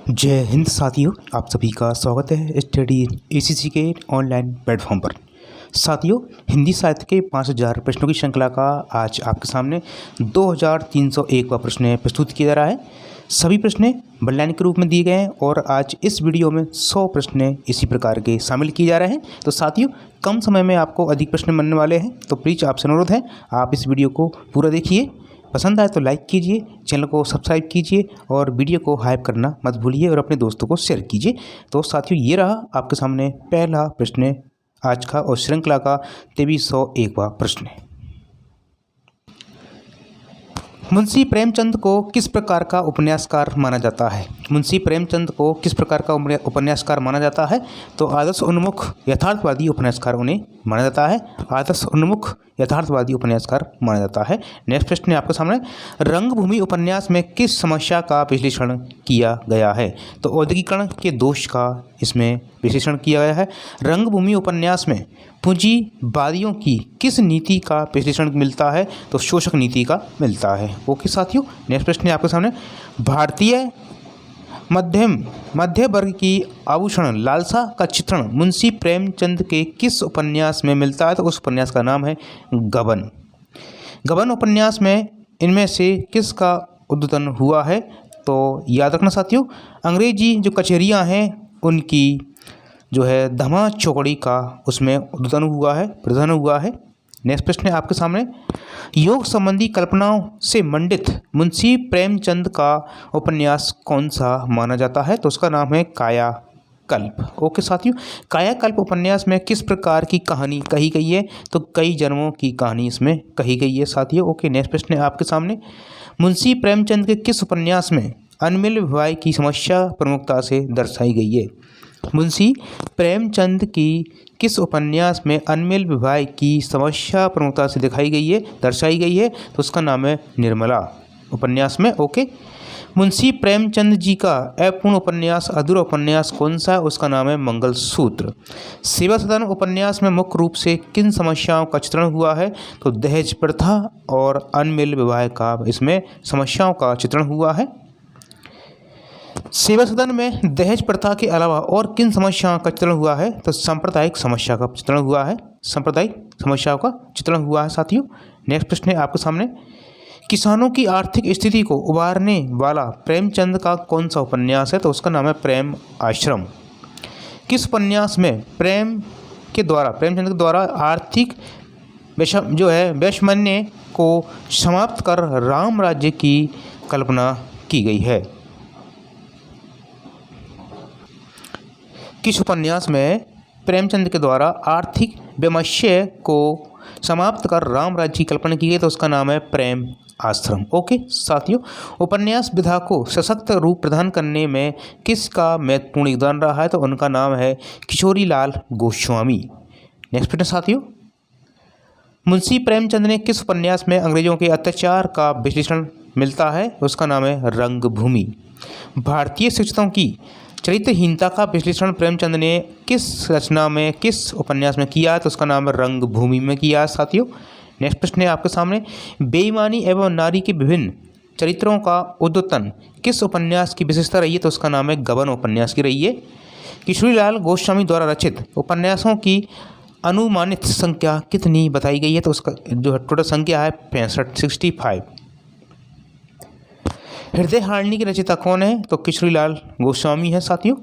जय हिंद साथियों, आप सभी का स्वागत है स्टडी एसीसी के ऑनलाइन प्लेटफॉर्म पर। साथियों, हिंदी साहित्य के 5000 प्रश्नों की श्रृंखला का आज आपके सामने 2301वां प्रश्न प्रस्तुत किया जा रहा है। सभी प्रश्न बल्लाइन के रूप में दिए गए हैं और आज इस वीडियो में 100 प्रश्न इसी प्रकार के शामिल किए जा रहे हैं। तो साथियों, कम समय में आपको अधिक प्रश्न बनने वाले हैं, तो प्लीज़ आपसे अनुरोध है आप इस वीडियो को पूरा देखिए। पसंद आए तो लाइक कीजिए, चैनल को सब्सक्राइब कीजिए और वीडियो को हाइप करना मत भूलिए और अपने दोस्तों को शेयर कीजिए। तो साथियों, ये रहा आपके सामने पहला प्रश्न आज का और श्रृंखला का 2301वां प्रश्न। मुंशी प्रेमचंद को किस प्रकार का उपन्यासकार माना जाता है? मुंशी प्रेमचंद को किस प्रकार का उपन्यासकार माना जाता है? तो आदर्श उन्मुख यथार्थवादी उपन्यासकार उन्हें माना जाता है। आदर्श उन्मुख यथार्थवादी उपन्यासकार माना जाता है। नेक्स्ट प्रश्न है आपके सामने, रंगभूमि उपन्यास में किस समस्या का विश्लेषण किया गया है? तो औद्योगिकरण के दोष का इसमें विश्लेषण किया गया है। रंगभूमि उपन्यास में पूंजीवादियों की किस नीति का विश्लेषण मिलता है? तो शोषक नीति का मिलता है। ओके साथियों, नेक्स्ट प्रश्न है आपके सामने, भारतीय मध्य वर्ग की आभूषण लालसा का चित्रण मुंशी प्रेमचंद के किस उपन्यास में मिलता है? तो उस उपन्यास का नाम है गबन। गबन उपन्यास में इनमें से किसका उद्भवन हुआ है? तो याद रखना साथियों, अंग्रेजी जो कचहरियाँ हैं उनकी जो है धमा चौकड़ी का उसमें उद्भवन हुआ है, प्रधान हुआ है। नेक्स्ट प्रश्न है आपके सामने, योग संबंधी कल्पनाओं से मंडित मुंशी प्रेमचंद का उपन्यास कौन सा माना जाता है? तो उसका नाम है कायाकल्प। ओके साथियों, कायाकल्प उपन्यास में किस प्रकार की कहानी कही गई है? तो कई जन्मों की कहानी इसमें कही गई है साथियों। ओके, नेक्स्ट प्रश्न है आपके सामने, मुंशी प्रेमचंद के किस उपन्यास में अनमिल विवाह की समस्या प्रमुखता से दर्शाई गई है? मुंशी प्रेमचंद की किस उपन्यास में अनमिल विवाह की समस्या प्रमुखता से दिखाई गई है, दर्शाई गई है? तो उसका नाम है निर्मला उपन्यास में। ओके, मुंशी प्रेमचंद जी का अपूर्ण उपन्यास अधूरा उपन्यास कौन सा है? उसका नाम है मंगलसूत्र। सेवा सदन उपन्यास में मुख्य रूप से किन समस्याओं का चित्रण हुआ है? तो दहेज प्रथा और अनमिल विवाह का इसमें समस्याओं का चित्रण हुआ है। सेवा सदन में दहेज प्रथा के अलावा और किन समस्याओं का चित्रण हुआ है? तो सांप्रदायिक समस्या का चित्रण हुआ है, सांप्रदायिक समस्याओं का चित्रण हुआ है साथियों। नेक्स्ट प्रश्न है आपके सामने, किसानों की आर्थिक स्थिति को उबारने वाला प्रेमचंद का कौन सा उपन्यास है? तो उसका नाम है प्रेम आश्रम। किस उपन्यास में प्रेमचंद के द्वारा आर्थिक वैषम्य को समाप्त कर राम राज्य की कल्पना की गई है? किस उपन्यास में प्रेमचंद के द्वारा आर्थिक वैमनस्य को समाप्त कर राम राज्य की कल्पना की गई? तो उसका नाम है प्रेम आश्रम। ओके साथियों, उपन्यास विधा को सशक्त रूप प्रदान करने में किसका महत्वपूर्ण योगदान रहा है? तो उनका नाम है किशोरीलाल गोस्वामी। नेक्स्ट प्रश्न साथियों, मुंशी प्रेमचंद ने किस उपन्यास में अंग्रेजों के अत्याचार का विश्लेषण मिलता है? उसका नाम है रंगभूमि। भारतीय शिक्षकों की चरित्रहीनता का विश्लेषण प्रेमचंद ने किस रचना में, किस उपन्यास में किया है? तो उसका नाम है रंगभूमि में किया है साथियों। नेक्स्ट प्रश्न है आपके सामने, बेईमानी एवं नारी के विभिन्न चरित्रों का उद्घाटन किस उपन्यास की विशेषता रही है? तो उसका नाम है गबन उपन्यास की रही है। किशोरीलाल गोस्वामी द्वारा रचित उपन्यासों की अनुमानित संख्या कितनी बताई गई है? तो उसका जो टोटल संख्या है 65। हृदय हारिणी की रचयिता कौन है? तो किशोरीलाल गोस्वामी है साथियों।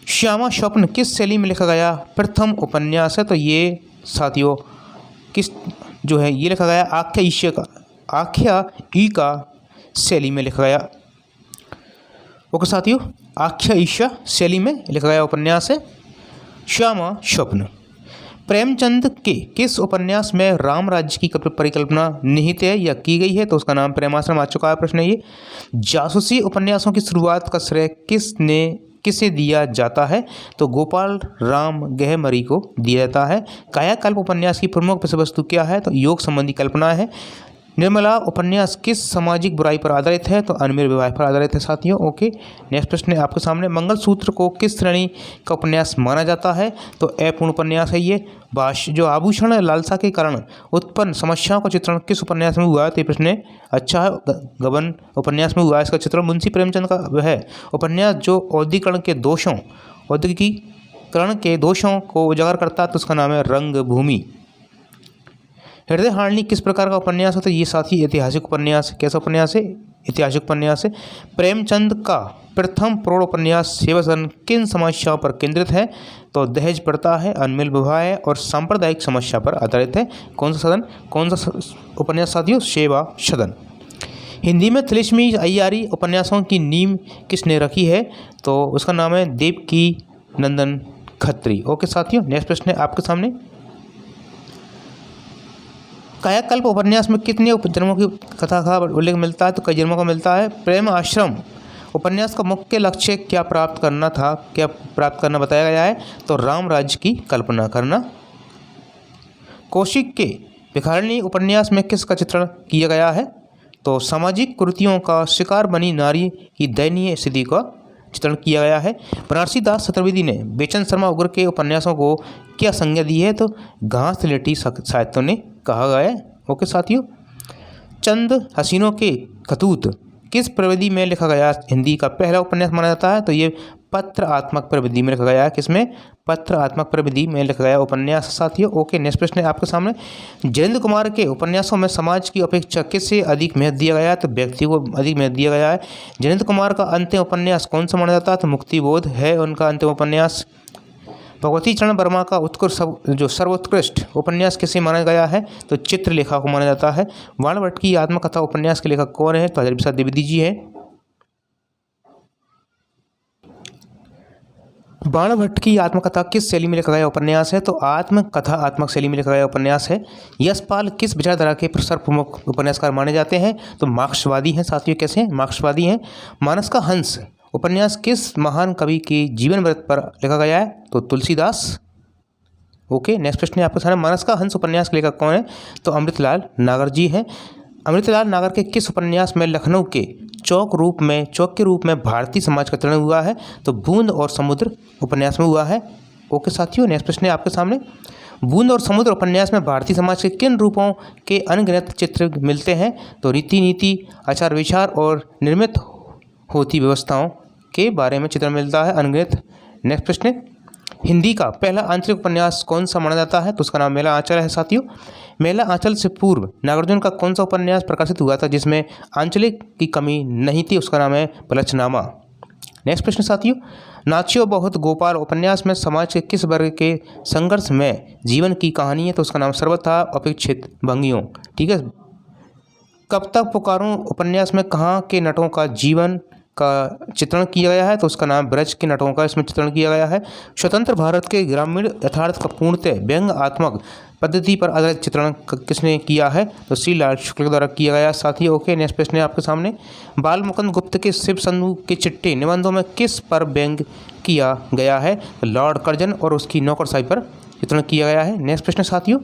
श्यामा स्वप्न किस शैली में लिखा गया प्रथम उपन्यास है? तो ये साथियों किस जो है ये लिखा गया आख्यायिका शैली में लिखा गया। ओके साथियों, आख्यायिका शैली में लिखा गया उपन्यास है श्यामा स्वप्न। प्रेमचंद के किस उपन्यास में राम राज्य की परिकल्पना निहित है या की गई है? तो उसका नाम प्रेमाश्रम। आ चुका है प्रश्न ये। जासूसी उपन्यासों की शुरुआत का श्रेय किसे दिया जाता है? तो गोपाल राम गहमरी को दिया जाता है। कायाकल्प उपन्यास की प्रमुख विषय वस्तु क्या है? तो योग संबंधी कल्पना है। निर्मला उपन्यास किस सामाजिक बुराई पर आधारित है? तो अनियमित विवाह पर आधारित है साथियों। ओके, नेक्स्ट प्रश्न है आपके सामने, मंगलसूत्र को किस श्रेणी का उपन्यास माना जाता है? तो अपूर्ण उपन्यास है ये। जो आभूषण लालसा के कारण उत्पन्न समस्याओं का चित्रण किस उपन्यास में हुआ है? तो ये प्रश्न अच्छा है, गबन उपन्यास में हुआ है इसका चित्रण। मुंशी प्रेमचंद का वह उपन्यास जो औद्योगिकीकरण के दोषों को उजागर करता है तो उसका नाम है रंगभूमि। हृदय हारणी किस प्रकार का उपन्यास है? तो ये साथी ऐतिहासिक उपन्यास है। कैसा उपन्यास है? ऐतिहासिक उपन्यास है। प्रेमचंद का प्रथम प्रौढ़ उपन्यास सेवा सदन किन समस्याओं पर केंद्रित है? तो दहेज प्रथा है, अनमिल विवाह है और सांप्रदायिक समस्या पर आधारित है। कौन सा उपन्यास साथियों? सेवा सदन। हिंदी में तिलिस्मी अय्यारी उपन्यासों की नींव किसने रखी है? तो उसका नाम है देवकी नंदन खत्री। ओके साथियों, नेक्स्ट प्रश्न है आपके सामने, कायाकल्प उपन्यास में कितने जन्मों की कथा का उल्लेख मिलता है? तो कई जन्मों का मिलता है। प्रेम आश्रम उपन्यास का मुख्य लक्ष्य क्या प्राप्त करना बताया गया है? तो राम राज्य की कल्पना करना। कौशिक के भिखारिणी उपन्यास में किसका चित्रण किया गया है? तो सामाजिक कुरीतियों का शिकार बनी नारी की दयनीय स्थिति का चित्रण किया गया है। बनारसी दास चतुर्वेदी ने बेचन शर्मा उग्र के उपन्यासों को क्या संज्ञा दी है? तो घास लेटी साहित्यों ने कहा गया है। ओके साथियों, चंद हसीनों के खतूत किस प्रविधि में लिखा गया हिंदी का पहला उपन्यास माना जाता है? तो ये पत्रात्मक प्रविधि में लिखा गया है। किसमें? पत्रात्मक प्रविधि में लिखा गया उपन्यास साथियों। ओके, नेक्स्ट प्रश्न है आपके सामने, जयेंद्र कुमार के उपन्यासों में समाज की अपेक्षा किससे अधिक महत्व दिया गया है? तो व्यक्ति को अधिक महत्व दिया गया है। जयेंद्र कुमार का अंतिम उपन्यास कौन सा माना जाता है? तो मुक्तिबोध है उनका अंतिम उपन्यास। भगवती चरण वर्मा का सर्वोत्कृष्ट उपन्यास किसे माना गया है? तो चित्रलेखा को माना जाता है। बाणभट्ट की आत्मकथा उपन्यास के लेखक कौन है? तो हरिप्रसाद प्रसाद द्विवेदी जी है। बाणभट्ट की आत्मकथा किस शैली में लिखा गया उपन्यास है? तो आत्मक शैली में लिखा गया उपन्यास है। यशपाल किस विचारधारा के प्रमुख उपन्यासकार माने जाते हैं? तो मार्क्सवादी हैं साथियों। कैसे हैं? मार्क्सवादी हैं। मानस का हंस उपन्यास किस महान कवि के जीवन वृत्त पर लिखा गया है? तो तुलसीदास। ओके, नेक्स्ट प्रश्न है आपके सामने, मानस का हंस उपन्यास के लेखक कौन है? तो अमृतलाल नागर जी हैं। अमृतलाल नागर के किस उपन्यास में लखनऊ के चौक के रूप में भारतीय समाज का चित्रण हुआ है? तो बूंद और समुद्र उपन्यास में हुआ है। ओके साथियों, नेक्स्ट प्रश्न है आपके सामने, बूंद और समुद्र उपन्यास में भारतीय समाज के किन रूपों के अनगिनत चित्र मिलते हैं? तो रीति नीति, आचार विचार और निर्मित होती व्यवस्थाओं के बारे में चित्र मिलता है अनगिनत। नेक्स्ट प्रश्न, हिंदी का पहला आंचलिक उपन्यास कौन सा माना जाता है? तो उसका नाम मेला आंचल है साथियों। मेला आंचल से पूर्व नागार्जुन का कौन सा उपन्यास प्रकाशित हुआ था जिसमें आंचलिक की कमी नहीं थी? उसका नाम है पलचनामा। नेक्स्ट प्रश्न साथियों, नाचियो बहुत गोपाल उपन्यास में समाज के किस वर्ग के संघर्ष में जीवन की कहानी है? तो उसका नाम सर्वथा अपेक्षित भंगियों। ठीक है। कब तक पुकारूं उपन्यास में कहाँ के नटों का जीवन का चित्रण किया गया है? तो उसका नाम ब्रज के नटों का इसमें चित्रण किया गया है। स्वतंत्र भारत के ग्रामीण यथार्थ का पूर्णतः व्यंग्यात्मक पद्धति पर आधारित चित्रण किसने किया है? तो श्रीलाल शुक्ल द्वारा किया गया साथी। ओके, नेक्स्ट प्रश्न है आपके सामने, बाल मुकुंद गुप्त के शिव संधू के चिट्टे निबंधों में किस पर व्यंग किया गया है? तो लॉर्ड कर्जन और उसकी नौकरशाही पर चित्रण किया गया है। नेक्स्ट प्रश्न साथियों,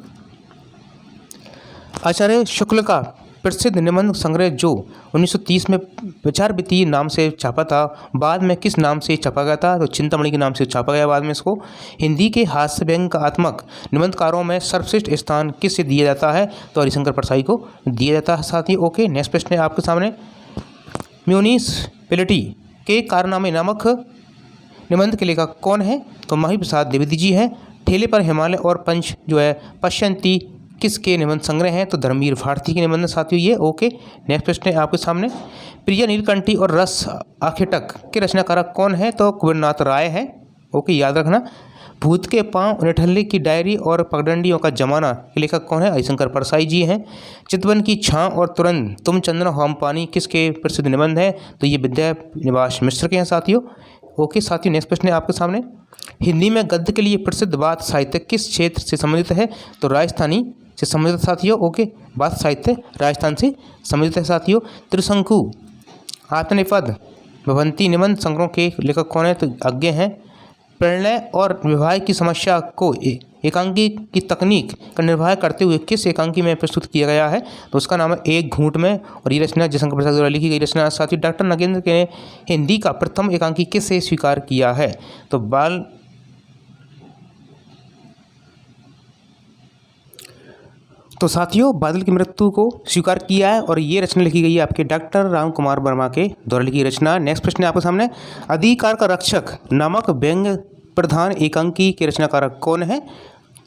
आचार्य शुक्ल का प्रसिद्ध निबंध संग्रह जो 1930 में विचार वित्तीय नाम से छापा था, बाद में किस नाम से छापा गया था? तो चिंतामणि के नाम से छापा गया बाद में इसको। हिंदी के हास्य व्यंग्यात्मक निबंधकारों में सर्वश्रेष्ठ स्थान किससे दिया जाता है? तो हरिशंकर परसाई को दिया जाता है साथी। ओके, नेक्स्ट प्रश्न है आपके सामने, म्यूनिसिपैलिटी के कारनामे नामक निबंध के लेखक कौन है? तो हरिप्रसाद द्विवेदी जी हैं। ठेले पर हिमालय और पंच पश्यंती किसके निबंध संग्रह हैं? तो धर्मवीर भारती के निबंध साथियों ये। ओके, नेक्स्ट प्रश्न है आपके सामने, प्रिय नीलकंठी और रस आखेटक के रचनाकारक कौन है? तो कुबेरनाथ राय है। ओके, याद रखना। भूत के पांव, निठल्ले की डायरी और पगडंडियों का जमाना के लेखक कौन है? हरिशंकर परसाई जी हैं। चितवन की छां और तुरंत तुम चंद्र हम पानी किसके प्रसिद्ध निबंध है? तो ये विद्या निवास मिश्र के हैं साथियों। ओके साथियों, नेक्स्ट प्रश्न है आपके सामने, हिंदी में गद्य के लिए प्रसिद्ध बात साहित्य किस क्षेत्र से संबंधित है? तो राजस्थानी से संबंधित साथियों। ओके, बात साहित्य राजस्थान से संबंधित है साथियों। त्रिशंकु, आत्मनिपद, भवंती निबंध संग्रहों के लेखक कौन है? तो अज्ञे हैं। प्रणय और विवाह की समस्या को एकांकी की तकनीक का निर्वाह करते हुए किस एकांकी में प्रस्तुत किया गया है? तो उसका नाम है एक घूंट में, और ये रचना जयशंकर प्रसाद द्वारा लिखी गई रचना। साथ ही डॉक्टर नगेंद्र ने हिंदी का प्रथम एकांकी किससे स्वीकार किया है? तो साथियों बादल की मृत्यु को स्वीकार किया है, और ये रचना लिखी गई है आपके डॉक्टर राम कुमार वर्मा के द्वारा लिखी रचना। नेक्स्ट प्रश्न है आपके सामने, अधिकार का रक्षक नामक व्यंग्य प्रधान एकांकी के रचनाकारक कौन है?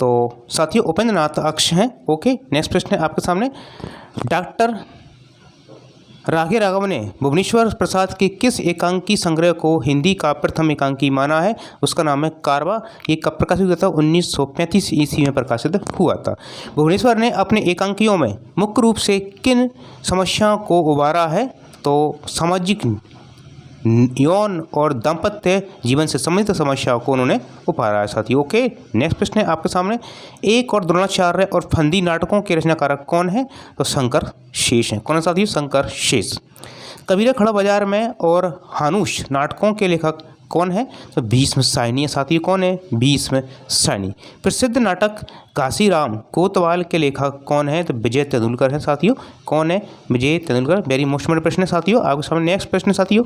तो साथियों उपेंद्र नाथ अक्ष हैं। ओके, नेक्स्ट प्रश्न है आपके सामने, डॉक्टर राघे राघव ने भुवनेश्वर प्रसाद के किस एकांकी संग्रह को हिंदी का प्रथम एकांकी माना है? उसका नाम है कारवा। ये कब प्रकाशित हुआ था? 1935 ईस्वी में प्रकाशित हुआ था। भुवनेश्वर ने अपने एकांकियों में मुख्य रूप से किन समस्याओं को उबारा है? तो सामाजिक, यौन और दाम्पत्य जीवन से संबंधित समस्याओं को उन्होंने उभारा है साथियों। ओके, नेक्स्ट प्रश्न है आपके सामने, एक और द्रोणाचार्य और फंदी नाटकों के रचनाकारक कौन है? तो शंकर शेष हैं। कौन है साथियों? शंकर शेष। कबीरा खड़ा बाजार में और हानुष नाटकों के लेखक कौन है? तो भीष्म सायनी है साथियों। कौन है? भीष्म सायनी। प्रसिद्ध नाटक घासीराम कोतवाल के लेखक कौन है? तो विजय तेंदुलकर है साथियों। कौन है? विजय तेंदुलकर। वेरी मोस्ट इम्पोर्टेंट प्रश्न है साथियों आपके सामने। नेक्स्ट प्रश्न साथियों,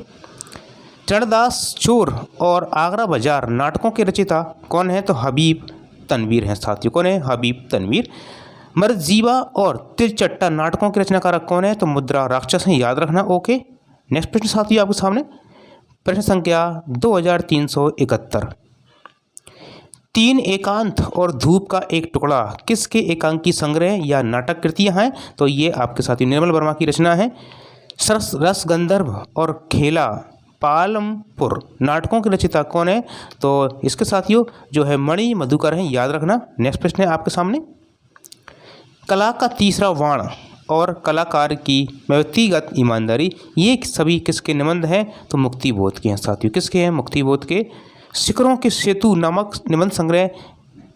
चरणदास चोर और आगरा बाजार नाटकों के रचयिता कौन है? तो हबीब तनवीर हैं साथियों। कौन है? हबीब तनवीर। मरजीवा और तिरचट्टा नाटकों के रचनाकारक कौन है? तो मुद्रा राक्षस हैं, याद रखना। ओके, नेक्स्ट प्रश्न साथियों आपके सामने, प्रश्न संख्या 2371, तीन एकांत और धूप का एक टुकड़ा किसके एकांकी संग्रह या नाटक कृतियाँ हैं? तो ये आपके साथियों निर्मल वर्मा की रचना है। सरस रस गंधर्व और खेला पालमपुर नाटकों के रचयिता कौन है? तो इसके साथियों जो है मणि मधुकर हैं, याद रखना। नेक्स्ट प्रश्न है आपके सामने, कला का तीसरा वाण और कलाकार की व्यक्तिगत ईमानदारी, ये सभी किसके निबंध हैं? तो मुक्तिबोध के हैं साथियों। किसके हैं? मुक्तिबोध के। शिखरों के सेतु नामक निबंध संग्रह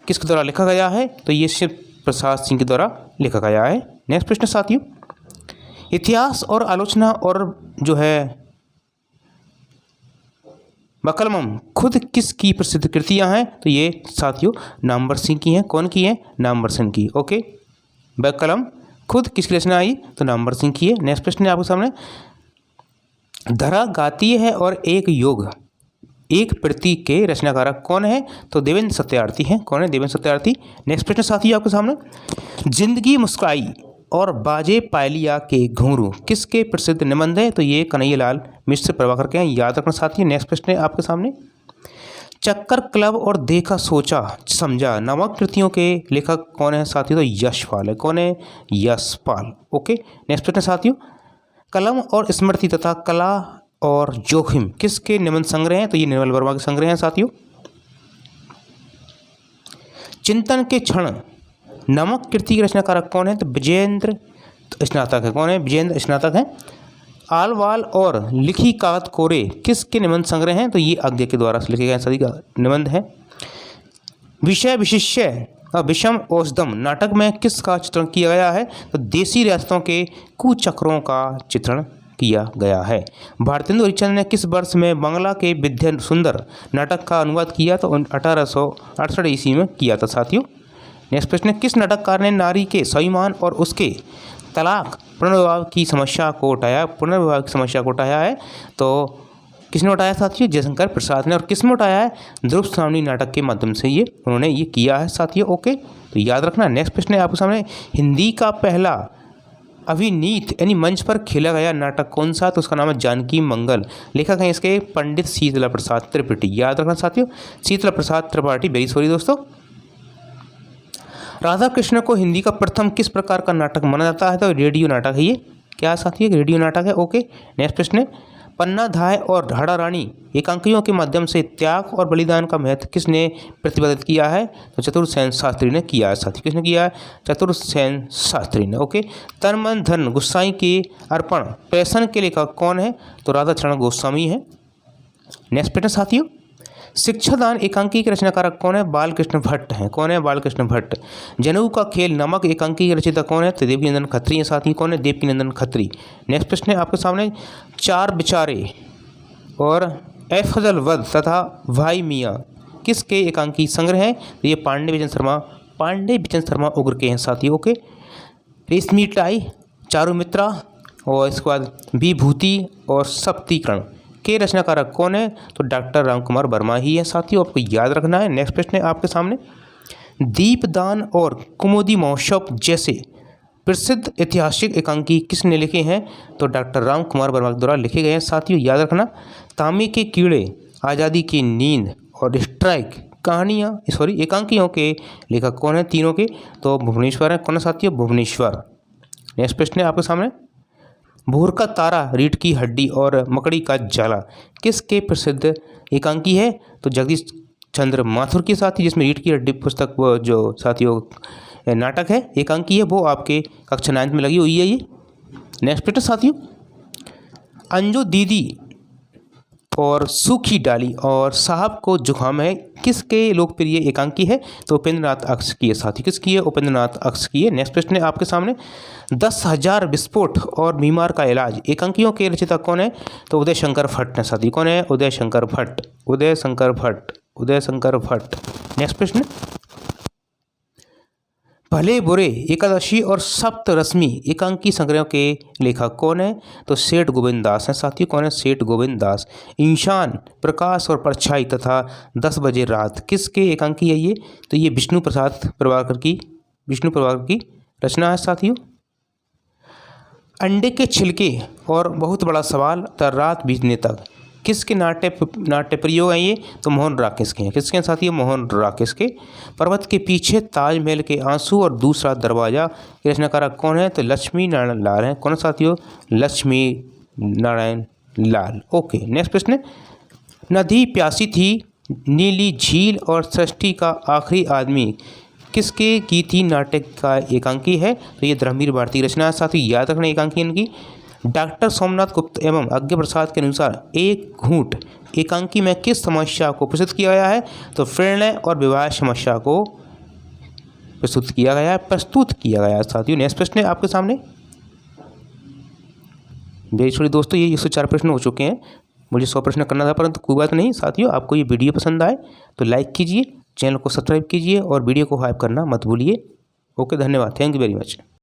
किसके द्वारा लिखा गया है? तो ये शिव प्रसाद सिंह के द्वारा लिखा गया है। नेक्स्ट प्रश्न साथियों, इतिहास और आलोचना और जो है बकलम खुद किसकी प्रसिद्ध कृतियां हैं? तो ये साथियों नामवर सिंह की हैं। कौन की है? नामवर सिंह की। ओके, बकलम खुद किसकी रचना आई? तो नामवर सिंह की है। नेक्स्ट प्रश्न है आपके सामने, धरा गातीय है और एक योग एक प्रति के रचनाकारक कौन है? तो देवेंद्र सत्यार्थी हैं। कौन है? देवेंद्र सत्यार्थी। नेक्स्ट प्रश्न साथियों आपके सामने, जिंदगी मुस्काई और बाजे पायलिया के घुंघरू किसके प्रसिद्ध निबंध है? तो ये कन्हैयालाल मिश्र प्रभाकर के हैं, याद रखना साथियों। नेक्स्ट प्रश्न है आपके सामने, चक्कर क्लब और देखा सोचा समझा नामक कृतियों के लेखक कौन है साथियों? तो यशपाल है। कौन है? यशपाल। ओके, नेक्स्ट प्रश्न साथियों, कलम और स्मृति तथा कला और जोखिम किसके निबंध संग्रह हैं? तो ये निर्मल वर्मा के संग्रह हैं साथियों। चिंतन के क्षण नामक कृति के रचनाकारक कौन है? तो विजेंद्र स्नातक है। कौन है? विजेंद्र स्नातक है। आलवाल और लिखी कागत कोरे किसके निबंध संग्रह हैं? तो ये अज्ञे के द्वारा लिखे गए सभी का निबंध है। विषय विशिष्य और विषम औषधम नाटक में किसका चित्रण किया गया है? तो देसी रियासतों के कुचक्रों का चित्रण किया गया है। भारतेंदु हरिश्चंद्र ने किस वर्ष में बांग्ला के विद्या सुंदर नाटक का अनुवाद किया? तो 1868 ईस्वी में किया था साथियों। नेक्स्ट प्रश्न, किस नाटककार ने नारी के स्वाभिमान और उसके तलाक पुनर्विवाह की समस्या को उठाया है? तो किसने उठाया साथियों? जयशंकर प्रसाद ने। और किसने उठाया है? ध्रुव सावनी नाटक के माध्यम से उन्होंने ये किया है साथियों। ओके, तो याद रखना। नेक्स्ट प्रश्न है आपके सामने, हिंदी का पहला अभिनीत यानी मंच पर खेला गया नाटक कौन सा? तो उसका नाम है जानकी मंगल। लेखक हैं इसके पंडित शीतला प्रसाद त्रिपाठी, याद रखना साथियों। शीतला प्रसाद त्रिपाठी, वेरी सॉरी दोस्तों। राधा कृष्ण को हिंदी का प्रथम किस प्रकार का नाटक माना जाता है? तो रेडियो नाटक है ये। क्या साथियों? रेडियो नाटक है। ओके, नेक्स्ट प्रश्न है, पन्ना धाय और ढाड़ा रानी एकांकियों के माध्यम से त्याग और बलिदान का महत्व किसने प्रतिपादित किया है? तो चतुर्सेन शास्त्री ने किया है साथी। किसने किया है? चतुर्सेन शास्त्री ने। ओके, तन मन धन गुस्साई के अर्पण पैसन के लेखक कौन है? तो राधा चरण गोस्वामी है। नेक्स्ट प्रश्न साथियों, शिक्षादान एकांकी के रचनाकारक कौन है? बालकृष्ण भट्ट हैं। कौन है? बालकृष्ण भट्ट। जनेऊ का खेल नामक एकांकी के रचयिता कौन है? तो देवकीनंदन खत्री हैं साथी। कौन है? देवकीनंदन खत्री। नेक्स्ट प्रश्न है आपके सामने, चार बिचारे और ए फजल वद तथा भाई मियाँ किसके एकांकी संग्रह हैं? तो ये पांडे बिचन शर्मा उग्र के हैं साथियों। ओके, रेशमी टाई, चारुमित्रा और इसके बाद विभूति और सप्तीकरण के रचनाकारक कौन है? तो डॉक्टर रामकुमार वर्मा ही है साथियों, आपको याद रखना है। नेक्स्ट प्रश्न है आपके सामने, दीपदान और कुमुदी महोत्सव जैसे प्रसिद्ध ऐतिहासिक एकांकी किसने लिखे हैं? तो डॉक्टर रामकुमार वर्मा के द्वारा लिखे गए हैं साथियों, याद रखना। तांबे के कीड़े, आज़ादी की नींद और स्ट्राइक एकांकियों के लेखक कौन है तीनों के? तो भुवनेश्वर है। कौन है साथियों? भुवनेश्वर। नेक्स्ट प्रश्न है आपके सामने, भूर का तारा, रीढ़ की हड्डी और मकड़ी का जाला किसके प्रसिद्ध एकांकी है? तो जगदीश चंद्र माथुर के साथी, जिसमें रीढ़ की हड्डी पुस्तक वो जो साथियों नाटक है एकांकी है वो आपके कक्षा 9 में लगी हुई है ये। नेक्स्ट प्रश्न साथियों, अंजू दीदी और सूखी डाली और साहब को जुकाम है किसके लोकप्रिय एकांकी है? तो उपेंद्रनाथ अक्ष की है साथी। किसकी है? उपेंद्रनाथ अक्ष की है। नेक्स्ट प्रश्न है आपके सामने, 10,000 विस्फोट और बीमार का इलाज एकांकियों के रचयिता कौन है? तो उदय शंकर भट्ट है साथी। कौन है? उदय शंकर भट्ट। नेक्स्ट प्रश्न, भले बुरे, एकादशी और सप्तरश्मि एकांकी संग्रह के लेखक कौन है? तो सेठ गोविंद दास हैं साथियों। कौन है? सेठ गोविंद दास। इंसान, प्रकाश और परछाई तथा 10 बजे रात किसके एकांकी है ये? तो ये विष्णु प्रभाकर की रचना है साथियों। अंडे के छिलके और बहुत बड़ा सवाल तथा रात बीतने तक किसके नाट्य प्रयोग हैं ये? तो मोहन राकेश के हैं। किसके साथियों? मोहन राकेश के। पर्वत के पीछे ताजमहल के आंसू और दूसरा दरवाजा के रचनाकारक कौन है? तो लक्ष्मी नारायण लाल हैं। कौन साथियों? लक्ष्मी नारायण लाल। ओके, नेक्स्ट प्रश्न, नदी प्यासी थी, नीली झील और सृष्टि का आखिरी आदमी किसके की थी नाटक का एकांकी है? तो ये धर्मवीर भारती रचना है साथियों, याद रखना एकांकी इनकी। डॉक्टर सोमनाथ गुप्त एवं अज्ञ प्रसाद के अनुसार एक घूंट एकांकी में किस समस्या को प्रस्तुत किया गया है? तो प्रणय और विवाह समस्या को प्रस्तुत किया गया है साथियों। नेक्स्ट प्रश्न है आपके सामने, छोड़िए दोस्तों, ये 104 प्रश्न हो चुके हैं। मुझे 100 प्रश्न करना था, परंतु कोई बात नहीं साथियों। आपको ये वीडियो पसंद आए तो लाइक कीजिए, चैनल को सब्सक्राइब कीजिए और वीडियो को हाइप करना मत भूलिए। ओके, धन्यवाद, थैंक यू वेरी मच।